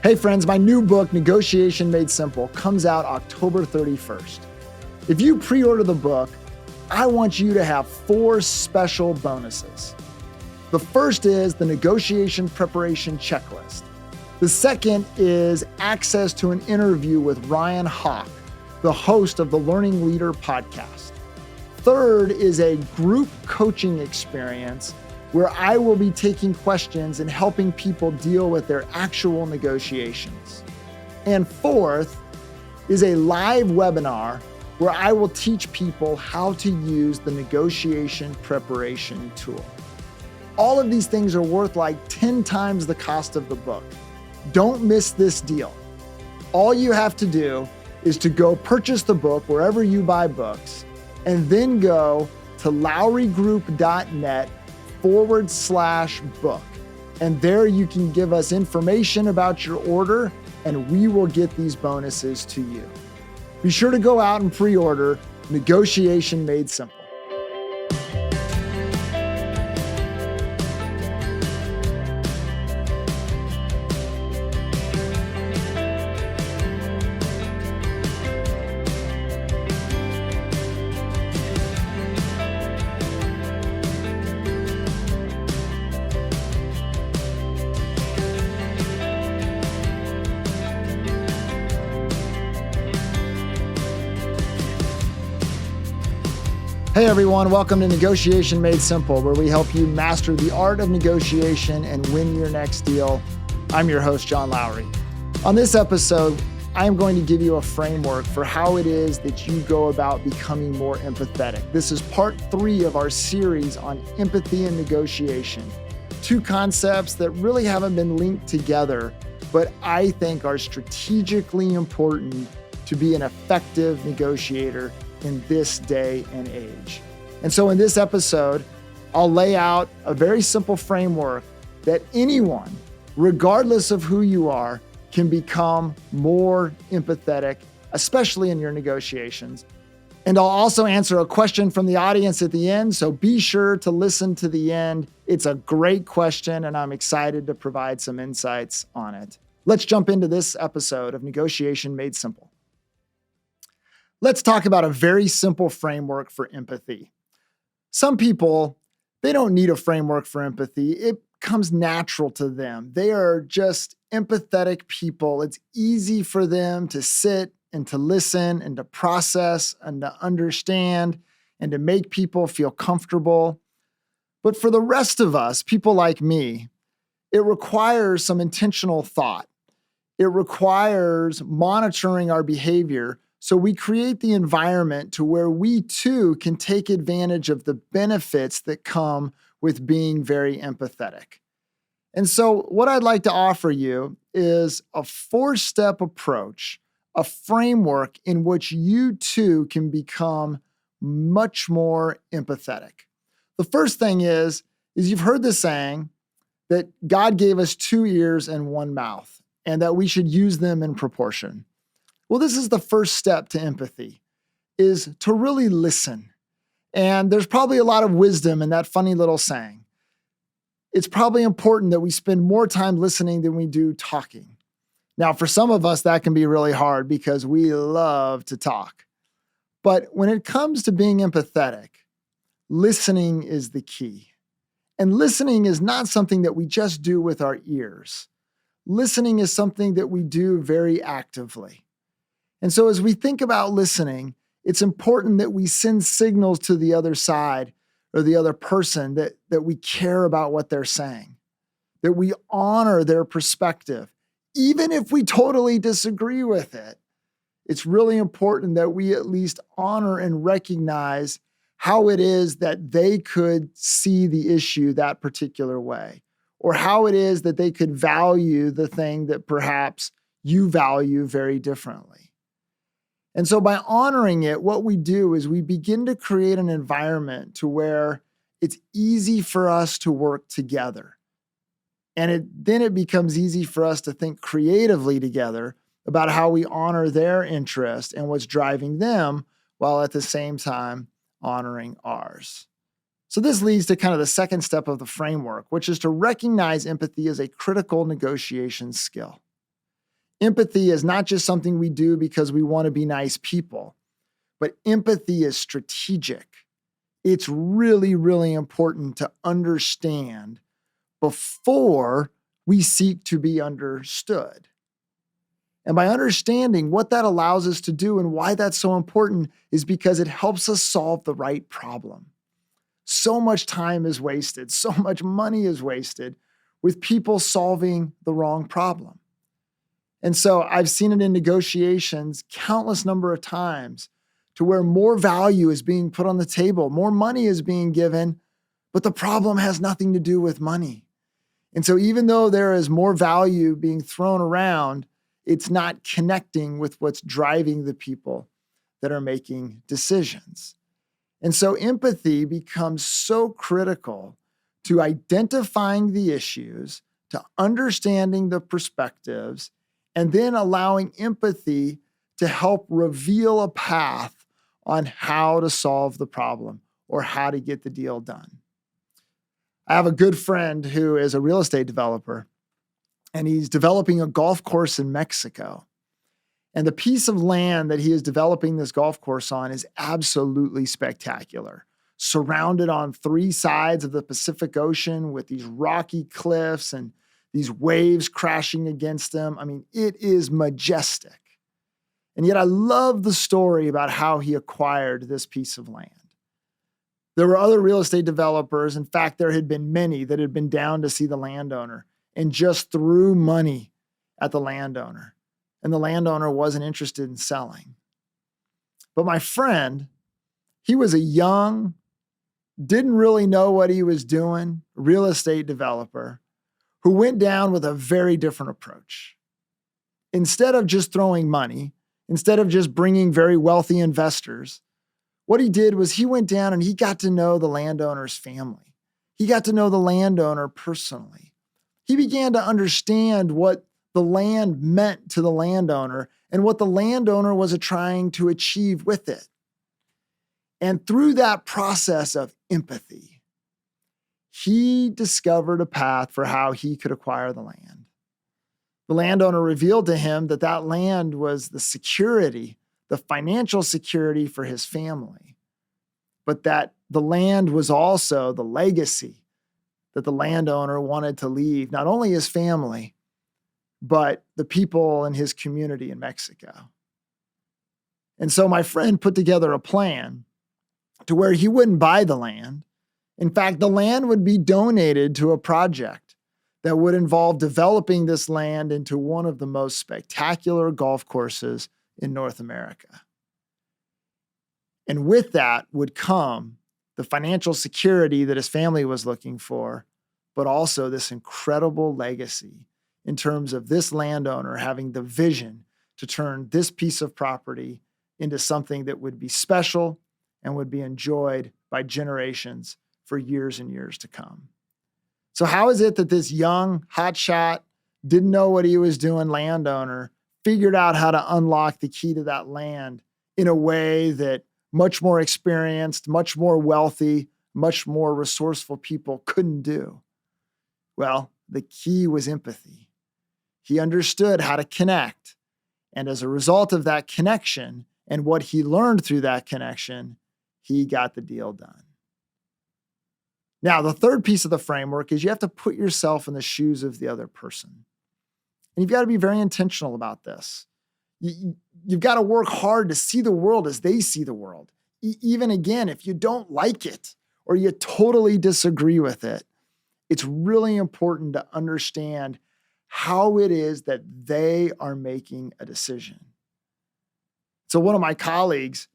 Hey friends, my new book, Negotiation Made Simple, comes out October 31st. If you pre-order the book, I want you to have 4 special bonuses. The first is the negotiation preparation checklist. The second is access to an interview with Ryan Hawk, the host of the Learning Leader podcast. Third is a group coaching experience where I will be taking questions and helping people deal with their actual negotiations. And fourth is a live webinar where I will teach people how to use the negotiation preparation tool. All of these things are worth like 10 times the cost of the book. Don't miss this deal. All you have to do is to go purchase the book wherever you buy books, and then go to lowrygroup.net/book. And there you can give us information about your order, and we will get these bonuses to you. Be sure to go out and pre-order Negotiation Made Simple. Hey everyone, welcome to Negotiation Made Simple, where we help you master the art of negotiation and win your next deal. I'm your host, John Lowry. On this episode, I am going to give you a framework for how it is that you go about becoming more empathetic. This is part 3 of our series on empathy and negotiation. 2 concepts that really haven't been linked together, but I think are strategically important to be an effective negotiator in this day and age. And so in this episode, I'll lay out a very simple framework that anyone, regardless of who you are, can become more empathetic, especially in your negotiations. And I'll also answer a question from the audience at the end, so be sure to listen to the end. It's a great question, and I'm excited to provide some insights on it. Let's jump into this episode of Negotiation Made Simple. Let's talk about a very simple framework for empathy. Some people, they don't need a framework for empathy. It comes natural to them. They are just empathetic people. It's easy for them to sit and to listen and to process and to understand and to make people feel comfortable. But for the rest of us, people like me, it requires some intentional thought. It requires monitoring our behavior, so we create the environment to where we too can take advantage of the benefits that come with being very empathetic. And so what I'd like to offer you is a 4-step approach, a framework in which you too can become much more empathetic. The first thing is you've heard the saying that God gave us 2 ears and 1 mouth, and that we should use them in proportion. Well, this is the first step to empathy, is to really listen. And there's probably a lot of wisdom in that funny little saying. It's probably important that we spend more time listening than we do talking. Now, for some of us, that can be really hard because we love to talk. But when it comes to being empathetic, listening is the key. And listening is not something that we just do with our ears. Listening is something that we do very actively. And so as we think about listening, it's important that we send signals to the other side or the other person that we care about what they're saying, that we honor their perspective, even if we totally disagree with it. It's really important that we at least honor and recognize how it is that they could see the issue that particular way, or how it is that they could value the thing that perhaps you value very differently. And so by honoring it, what we do is we begin to create an environment to where it's easy for us to work together. And then it becomes easy for us to think creatively together about how we honor their interest and what's driving them, while at the same time honoring ours. So this leads to kind of the second step of the framework, which is to recognize empathy as a critical negotiation skill. Empathy is not just something we do because we want to be nice people, but empathy is strategic. It's really, really important to understand before we seek to be understood. And by understanding what that allows us to do and why that's so important is because it helps us solve the right problem. So much time is wasted, so much money is wasted with people solving the wrong problem. And so I've seen it in negotiations countless number of times to where more value is being put on the table, more money is being given, but the problem has nothing to do with money. And so even though there is more value being thrown around, it's not connecting with what's driving the people that are making decisions. And so empathy becomes so critical to identifying the issues, to understanding the perspectives, and then allowing empathy to help reveal a path on how to solve the problem or how to get the deal done. I have a good friend who is a real estate developer, and he's developing a golf course in Mexico. And the piece of land that he is developing this golf course on is absolutely spectacular, surrounded on three sides of the Pacific Ocean with these rocky cliffs and these waves crashing against them. I mean, it is majestic. And yet I love the story about how he acquired this piece of land. There were other real estate developers. In fact, there had been many that had been down to see the landowner and just threw money at the landowner. And the landowner wasn't interested in selling. But my friend, he was a young, didn't really know what he was doing, real estate developer who went down with a very different approach. Instead of just throwing money, instead of just bringing very wealthy investors, what he did was he went down and he got to know the landowner's family. He got to know the landowner personally. He began to understand what the land meant to the landowner and what the landowner was trying to achieve with it. And through that process of empathy, he discovered a path for how he could acquire the land. The landowner revealed to him that that land was the security, the financial security for his family, but that the land was also the legacy that the landowner wanted to leave, not only his family, but the people in his community in Mexico. And so my friend put together a plan to where he wouldn't buy the land. In fact, the land would be donated to a project that would involve developing this land into one of the most spectacular golf courses in North America. And with that would come the financial security that his family was looking for, but also this incredible legacy in terms of this landowner having the vision to turn this piece of property into something that would be special and would be enjoyed by generations for years and years to come. So how is it that this young, hotshot, didn't know what he was doing landowner figured out how to unlock the key to that land in a way that much more experienced, much more wealthy, much more resourceful people couldn't do? Well, the key was empathy. He understood how to connect. And as a result of that connection and what he learned through that connection, he got the deal done. Now, the third piece of the framework is you have to put yourself in the shoes of the other person. And you've got to be very intentional about this. You've got to work hard to see the world as they see the world. Even again, if you don't like it or you totally disagree with it, it's really important to understand how it is that they are making a decision. So one of my colleagues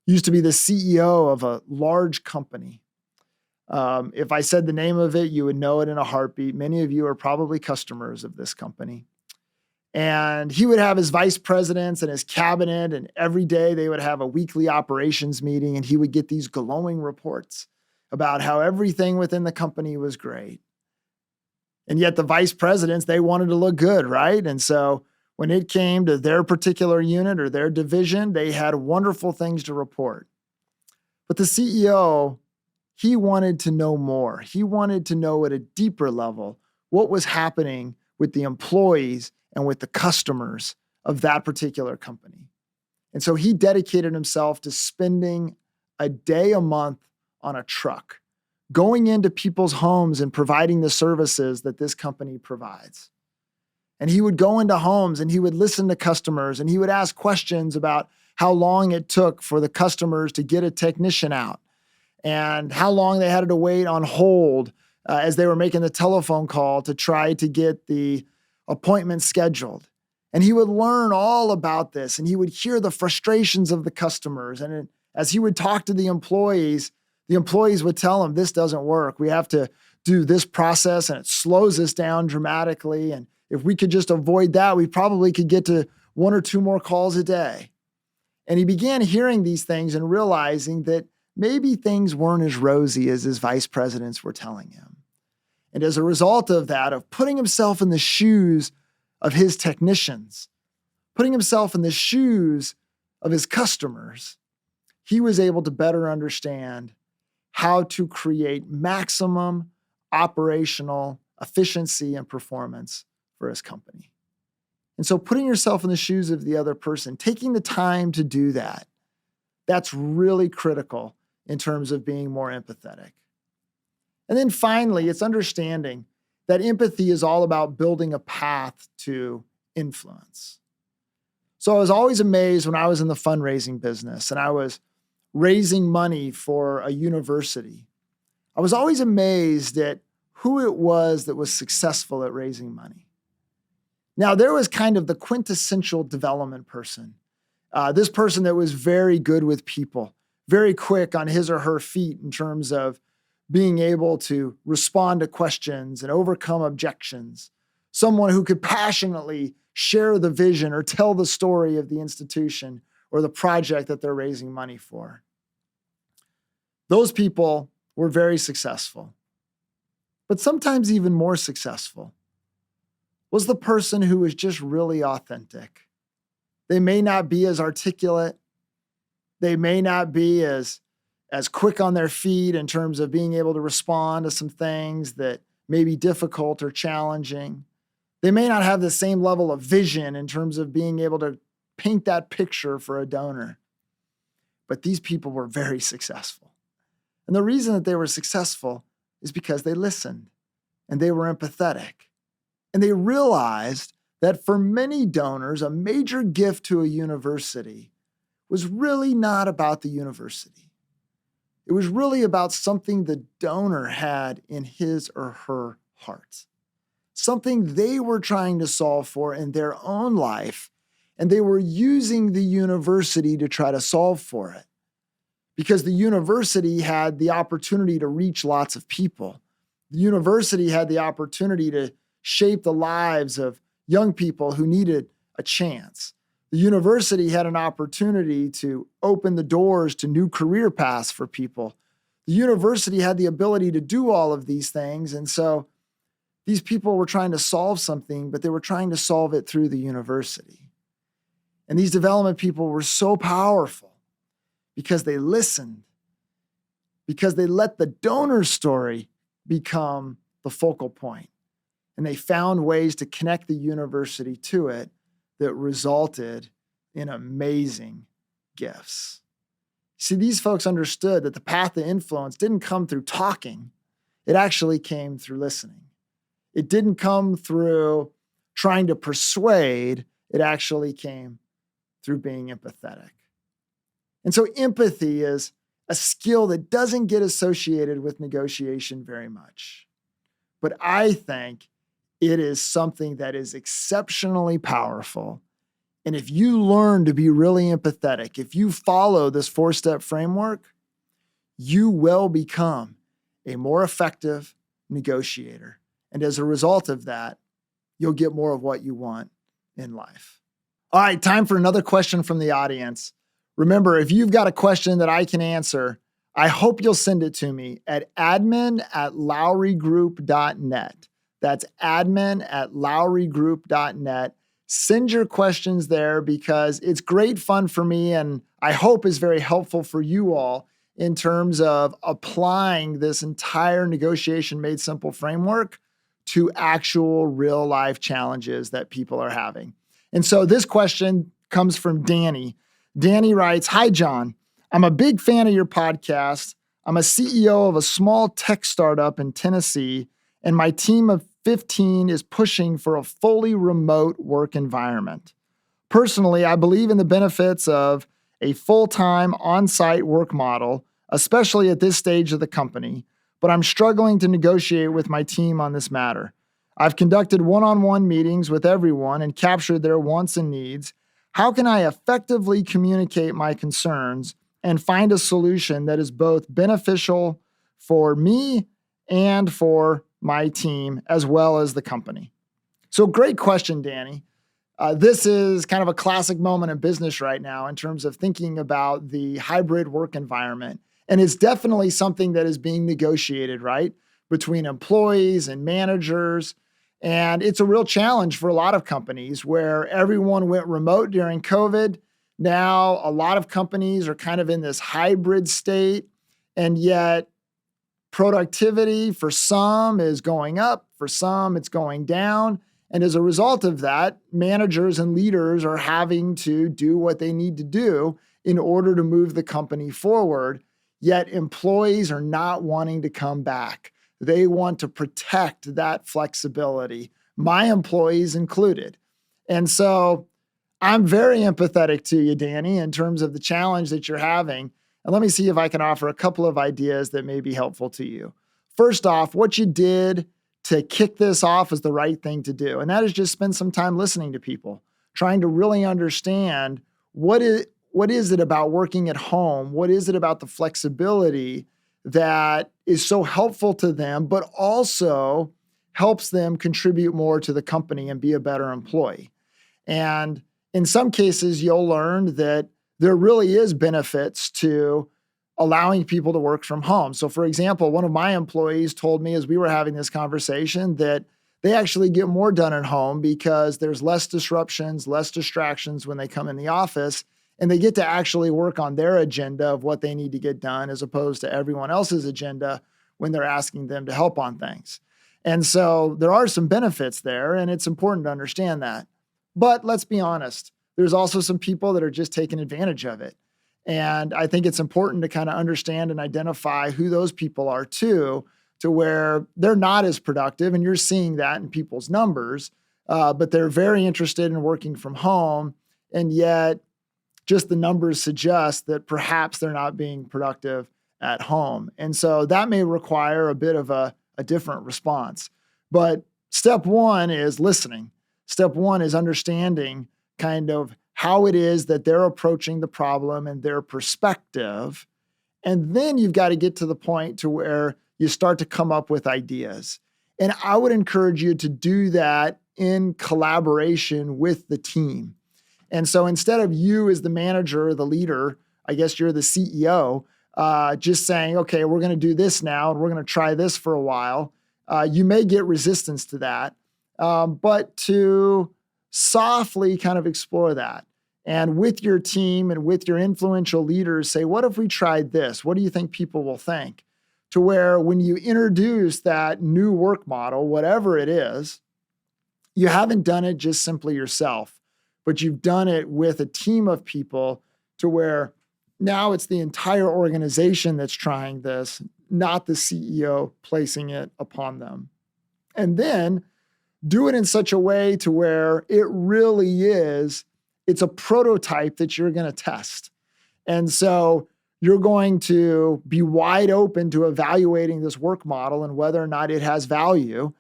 used to be the CEO of a large company. If I said the name of it, you would know it in a heartbeat. Many of you are probably customers of this company. And he would have his vice presidents and his cabinet, and every day they would have a weekly operations meeting, and he would get these glowing reports about how everything within the company was great. And yet the vice presidents, they wanted to look good, right? And so when it came to their particular unit or their division, they had wonderful things to report. But the CEO, he wanted to know more. He wanted to know at a deeper level what was happening with the employees and with the customers of that particular company. And so he dedicated himself to spending a day a month on a truck, going into people's homes and providing the services that this company provides. And he would go into homes and he would listen to customers and he would ask questions about how long it took for the customers to get a technician out and how long they had to wait on hold as they were making the telephone call to try to get the appointment scheduled. And he would learn all about this and he would hear the frustrations of the customers. And as he would talk to the employees would tell him, this doesn't work. We have to do this process and it slows us down dramatically. And if we could just avoid that, we probably could get to 1 or 2 more calls a day. And he began hearing these things and realizing that maybe things weren't as rosy as his vice presidents were telling him. And as a result of that, of putting himself in the shoes of his technicians, putting himself in the shoes of his customers, he was able to better understand how to create maximum operational efficiency and performance for his company. And so putting yourself in the shoes of the other person, taking the time to do that, that's really critical in terms of being more empathetic. And then finally, it's understanding that empathy is all about building a path to influence. So I was always amazed when I was in the fundraising business and I was raising money for a university. I was always amazed at who it was that was successful at raising money. Now, there was kind of the quintessential development person, this person that was very good with people, very quick on his or her feet in terms of being able to respond to questions and overcome objections, someone who could passionately share the vision or tell the story of the institution or the project that they're raising money for. Those people were very successful. But sometimes even more successful was the person who was just really authentic. They may not be as articulate. They may not be as quick on their feet in terms of being able to respond to some things that may be difficult or challenging. They may not have the same level of vision in terms of being able to paint that picture for a donor. But these people were very successful. And the reason that they were successful is because they listened and they were empathetic. And they realized that for many donors, a major gift to a university was really not about the university. It was really about something the donor had in his or her heart, something they were trying to solve for in their own life, and they were using the university to try to solve for it because the university had the opportunity to reach lots of people. The university had the opportunity to shape the lives of young people who needed a chance. The university had an opportunity to open the doors to new career paths for people. The university had the ability to do all of these things. And so these people were trying to solve something, but they were trying to solve it through the university. And these development people were so powerful because they listened, because they let the donor story become the focal point. And they found ways to connect the university to it that resulted in amazing gifts. See, these folks understood that the path to influence didn't come through talking. It actually came through listening. It didn't come through trying to persuade. It actually came through being empathetic. And so empathy is a skill that doesn't get associated with negotiation very much. But I think it is something that is exceptionally powerful. And if you learn to be really empathetic, if you follow this 4-step framework, you will become a more effective negotiator. And as a result of that, you'll get more of what you want in life. All right, time for another question from the audience. Remember, if you've got a question that I can answer, I hope you'll send it to me at admin@lowrygroup.net. That's admin@lowrygroup.net. Send your questions there because it's great fun for me and I hope is very helpful for you all in terms of applying this entire Negotiation Made Simple framework to actual real life challenges that people are having. And so this question comes from Danny. Danny writes, "Hi, John. I'm a big fan of your podcast. I'm a CEO of a small tech startup in Tennessee, and my team of 15 is pushing for a fully remote work environment. Personally, I believe in the benefits of a full-time on-site work model, especially at this stage of the company, but I'm struggling to negotiate with my team on this matter. I've conducted one-on-one meetings with everyone and captured their wants and needs. How can I effectively communicate my concerns and find a solution that is both beneficial for me and for my team, as well as the company?" So great question, Danny. This is kind of a classic moment in business right now in terms of thinking about the hybrid work environment. And it's definitely something that is being negotiated, right, between employees and managers. And it's a real challenge for a lot of companies where everyone went remote during COVID. Now, a lot of companies are kind of in this hybrid state, and yet productivity for some is going up, for some it's going down. And as a result of that, managers and leaders are having to do what they need to do in order to move the company forward. Yet employees are not wanting to come back. They want to protect that flexibility, my employees included. And so I'm very empathetic to you, Danny, in terms of the challenge that you're having. And let me see if I can offer a couple of ideas that may be helpful to you. First off, what you did to kick this off is the right thing to do. And that is just spend some time listening to people, trying to really understand what is it about working at home? What is it about the flexibility that is so helpful to them, but also helps them contribute more to the company and be a better employee? And in some cases, you'll learn that there really is benefits to allowing people to work from home. So for example, one of my employees told me as we were having this conversation that they actually get more done at home because there's less disruptions, less distractions when they come in the office, and they get to actually work on their agenda of what they need to get done as opposed to everyone else's agenda when they're asking them to help on things. And so there are some benefits there, and it's important to understand that. But let's be honest, there's also some people that are just taking advantage of it. And I think it's important to kind of understand and identify who those people are too, to where they're not as productive. And you're seeing that in people's numbers, but they're very interested in working from home. And yet just the numbers suggest that perhaps they're not being productive at home. And so that may require a bit of a different response. But step one is listening. Step one is understanding kind of how it is that they're approaching the problem and their perspective. And then you've got to get to the point to where you start to come up with ideas. And I would encourage you to do that in collaboration with the team. And so instead of you as the manager or the leader, I guess you're the CEO, just saying, okay, we're going to do this now and we're going to try this for a while. You may get resistance to that, but to softly kind of explore that. And with your team and with your influential leaders, say, what if we tried this? What do you think people will think? To where when you introduce that new work model, whatever it is, you haven't done it just simply yourself, but you've done it with a team of people to where now it's the entire organization that's trying this, not the CEO placing it upon them. And then do it in such a way to where it really is, it's a prototype that you're going to test. And so you're going to be wide open to evaluating this work model and whether or not it has value.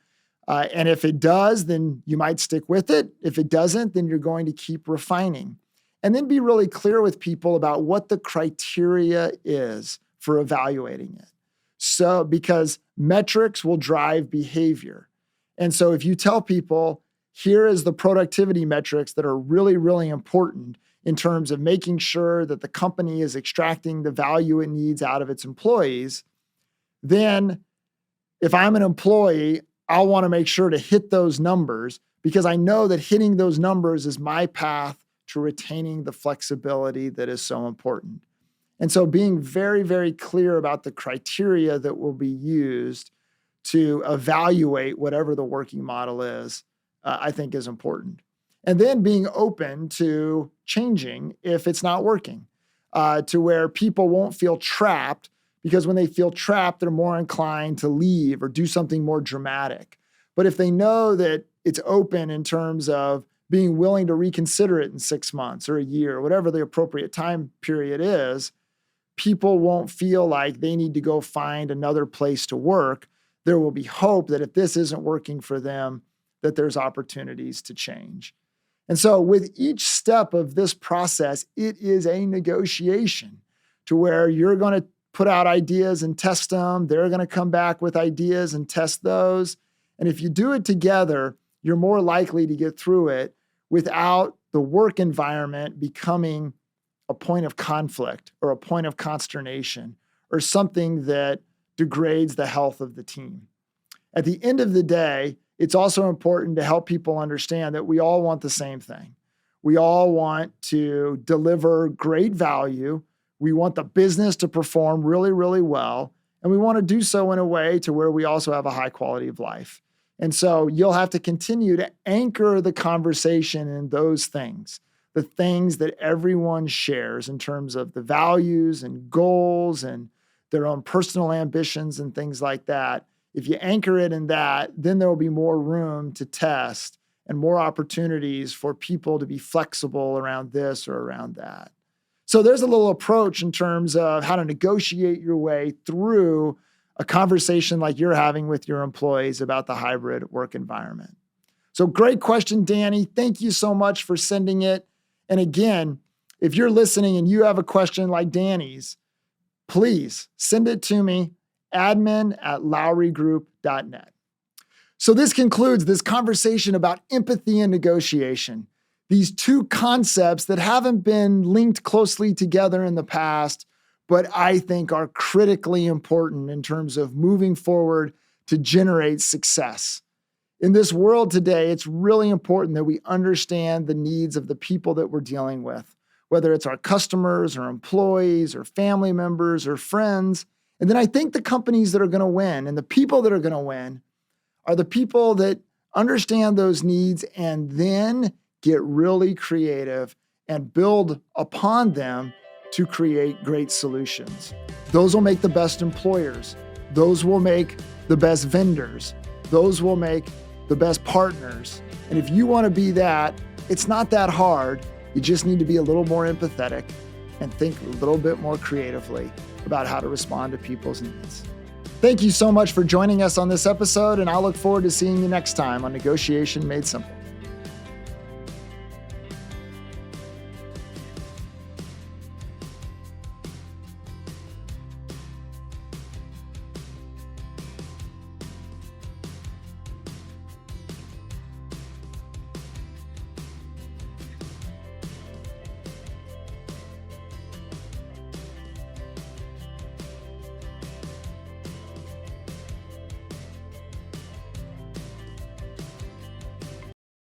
And if it does, then you might stick with it. If it doesn't, then you're going to keep refining. And then be really clear with people about what the criteria is for evaluating it. So, because metrics will drive behavior. And so if you tell people, here is the productivity metrics that are really, really important in terms of making sure that the company is extracting the value it needs out of its employees, then if I'm an employee, I'll want to make sure to hit those numbers because I know that hitting those numbers is my path to retaining the flexibility that is so important. And so being very, very clear about the criteria that will be used to evaluate whatever the working model is, I think is important. And then being open to changing if it's not working, to where people won't feel trapped, because when they feel trapped, they're more inclined to leave or do something more dramatic. But if they know that it's open in terms of being willing to reconsider it in 6 months or a year, whatever the appropriate time period is, people won't feel like they need to go find another place to work. There will be hope that if this isn't working for them, that there's opportunities to change. And so with each step of this process, it is a negotiation to where you're going to put out ideas and test them. They're going to come back with ideas and test those. And if you do it together, you're more likely to get through it without the work environment becoming a point of conflict or a point of consternation or something that degrades the health of the team. At the end of the day, it's also important to help people understand that we all want the same thing. We all want to deliver great value. We want the business to perform really, really well. And we want to do so in a way to where we also have a high quality of life. And so you'll have to continue to anchor the conversation in those things, the things that everyone shares in terms of the values and goals and their own personal ambitions and things like that. If you anchor it in that, then there will be more room to test and more opportunities for people to be flexible around this or around that. So there's a little approach in terms of how to negotiate your way through a conversation like you're having with your employees about the hybrid work environment. So great question, Danny. Thank you so much for sending it. And again, if you're listening and you have a question like Danny's, please send it to me, admin@lowrygroup.net. So this concludes this conversation about empathy and negotiation. These two concepts that haven't been linked closely together in the past, but I think are critically important in terms of moving forward to generate success. In this world today, it's really important that we understand the needs of the people that we're dealing with, whether it's our customers or employees or family members or friends. And then I think the companies that are going to win and the people that are going to win are the people that understand those needs and then get really creative and build upon them to create great solutions. Those will make the best employers. Those will make the best vendors. Those will make the best partners. And if you want to be that, it's not that hard. You just need to be a little more empathetic and think a little bit more creatively about how to respond to people's needs. Thank you so much for joining us on this episode, and I'll look forward to seeing you next time on Negotiation Made Simple.